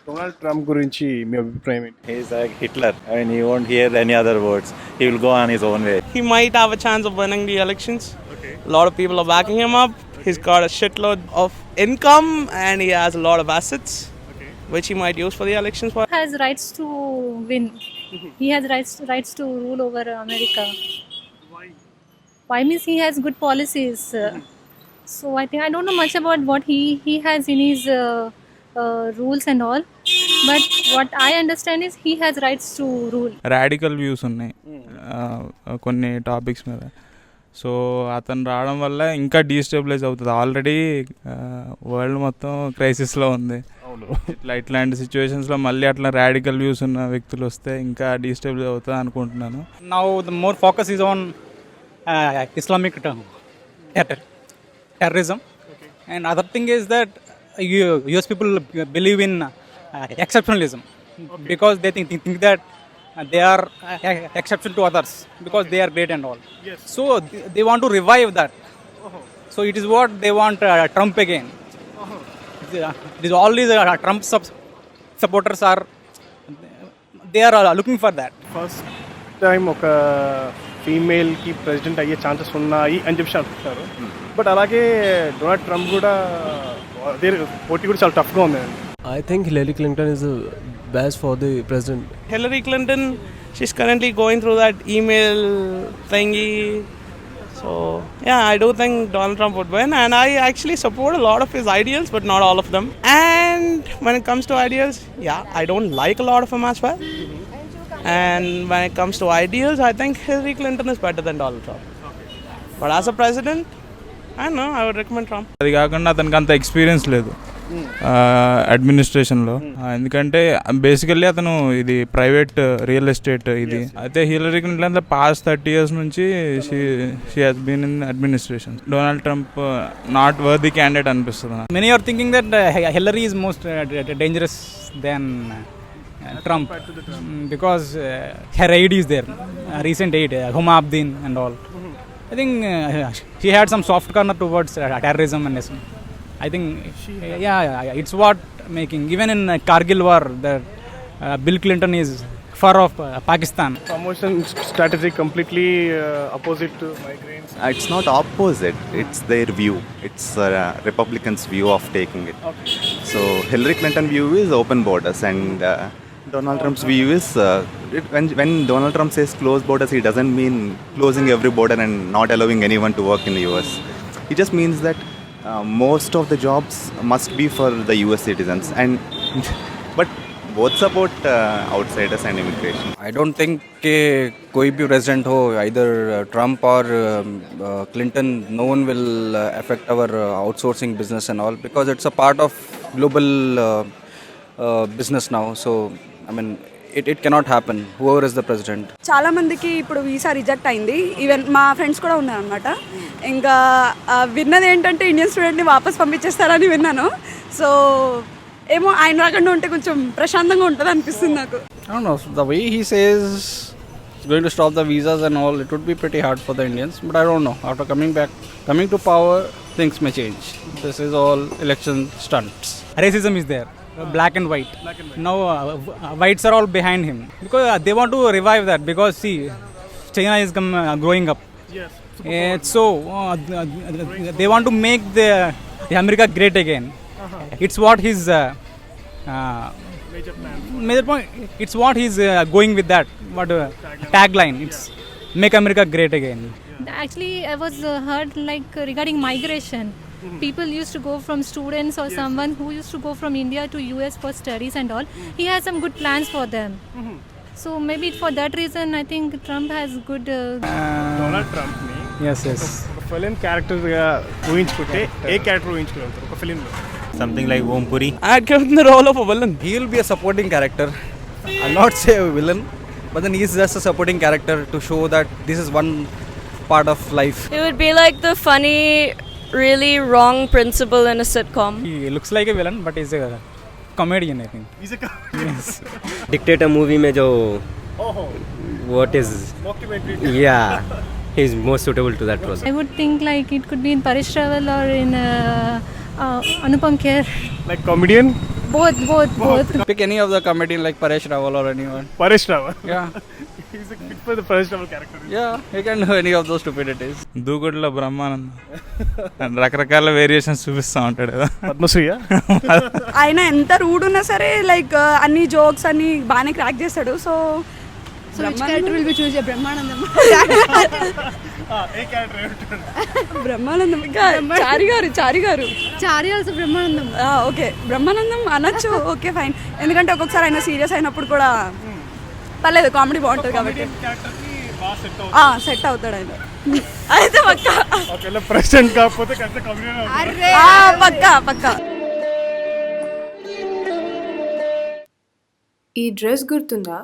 Donald Trump గురించి మీ అభిప్రాయం ఏంటి? He's like Hitler. I mean, he won't hear any other words. He will go on his own way. He might have a chance of winning the elections. Okay. A lot of people are backing him up. He's got a shitload of income and he has a lot of assets, Okay. which he might use for the elections. For has rights to win. He has rights to rule over America. Why? Why means he has good policies. So I think I don't know much about what he has in his rules and all. But what I understand is he has rights to rule. Radical views ఉన్నాయి కొన్ని topics మీద. So అతను రావడం వల్ల ఇంకా destabilise అవుతుంది. Already world మొత్తం క్రైసిస్లో ఉంది. అవును. ఇట్లాంటి సిచ్యువేషన్స్లో మళ్ళీ అట్లా రాడికల్ వ్యూస్ ఉన్న వ్యక్తులు వస్తే ఇంకా డీస్టెబిలైజ్ అవుతుంది అనుకుంటున్నాను. Now the more focus is on Islamic terrorism. Okay. And other thing is that US people believe in exceptionalism, because they think that they are exception to others because they are great and all. Yes. So they want to revive that. So it is what they want Trump again. It is all these Trump supporters are, they are looking for that. First time ఒక ఫీమేల్కి president అయ్యే chances ఉన్నాయి అని చెప్పి అంటున్నారు. But అలాగే Donald Trump కూడా అదే పోటీ కూడా చాలా టఫ్గా ఉంది. I think Hillary Clinton is the best for the president. Hillary Clinton, she's currently going through that email thingy. So yeah, I do think Donald Trump would win, and I actually support a lot of his ideals, but not all of them. And when it comes to ideals, yeah, I don't like a lot of them as well. And when it comes to ideals, I think Hillary Clinton is better than Donald Trump. But as a president, I don't know, I would recommend Trump. అది కాకుండా అతనికి అంత experience లేదు అడ్మినిస్ట్రేషన్లో. ఎందుకంటే basically అతను ఇది private real estate ఇది. అయితే హిల్లరీ క్లింటన్ పాస్ట్ 30 years నుంచి she has been in administration. Donald Trump not worthy candidate అనిపిస్తుంది. Many are thinking that Hillary is most dangerous than Trump, because her aid is there, recent aid, Huma Abdin and all. I think she had some soft corner towards terrorism and this. I think it's what making, even in Kargil war, that Bill Clinton is far off Pakistan. Promotion strategy completely opposite to migrants. It's not opposite. It's their view. It's Republicans' view of taking it. Okay. So Hillary Clinton view is open borders, and Donald Trump's view is when Donald Trump says closed borders, he doesn't mean closing every border and not allowing anyone to work in the US. He just means that most of the jobs must be for the US citizens, and but both support outsiders and immigration. I don't think कि कोई भी president हो, either Trump or Clinton, no one will affect our outsourcing business and all, because it's a part of global business now. So I mean, it cannot happen, whoever is the president. చాలా మందికి ఇప్పుడు visa reject అయింది. Even మా friends కూడా ఉన్నారనమాట. ఇంకా విన్నది ఏంటంటే ఇండియన్ స్టూడెంట్ని వాపస్ పంపించేస్తారని విన్నాను. సో ఏమో ఆయన రాకుండా ఉంటే కొంచెం ప్రశాంతంగా ఉంటుంది అనిపిస్తుంది నాకు. I don't know, the way he says he's going to stop the visas and all, it would be pretty hard for the Indians, but I don't know, after coming to power, things may change. This is all election stunts. Racism is there, black and white. Now whites are all behind him, because they want to revive that, because see, China is growing up. Yes. So they want to make the America great again. It's what his major point. It's what he's going with that. What tagline? It's make America great again. Actually, I was heard like regarding migration. People used to go from students or someone who used to go from India to US for studies and all. He has some good plans for them. So maybe for that reason, I think Trump has good. Donald ట్రంప్ని Yes. ఒక film క్యారెక్టర్గా ఊహించుకుంటే ఏ character ఊహించుకుంటారు ఒక ఫిలింలో? Something like Om Puri. I'd give him the role of a villain. He will be a supporting character. I'll not say a villain, but then he's just a supporting character to show that this is one part of life. It would be like the funny, really wrong principal in a sitcom. He looks like a villain, but he's a comedian, I think. He's a Dictator movie में जो what is mockumentary. yeah he's most suitable to that role. I would think like it could be in Parish Travel or in Anupam Kher. Like comedian? both. Pick any of the comedy like Paresh Rawal or anyone. Paresh Rawal Yeah, is fit for the Paresh Rawal character. yeah, he can do any of those stupidities. దూకుడులో బ్రహ్మానందం రకరకాల variations చూపిస్తూ ఉంటాడు కదా. పద్మశ్రీయా? ఆయన ఎంత rude ఉన్నా సరే like అన్ని జోక్స్ అన్ని బాగానే క్రాక్ చేస్తాడు. So Which character will we choose? Brahmanandam. ఏ క్యారెక్టర్ ఏమంటారు? బ్రహ్మానందం ఇంకా Chari garu Chari also Brahmanandam. Okay Brahmanandam అనొచ్చు. Okay fine. ఎందుకంటే ఒక్కొక్కసారి ఆయన సీరియస్ అయినప్పుడు కూడా పర్లేదు, కామెడీ బాగుంటుంది కాబట్టి క్యారెక్టర్కి బాగా సెట్ అవుతుంది. సెట్ అవుతాడు ఆయన. అయితే పక్కా ఒకవేళ ప్రెసిడెంట్ కాకపోతే కరెక్ట్ కామెడీ. పక్కా. ఈ డ్రెస్ గుర్తుందా?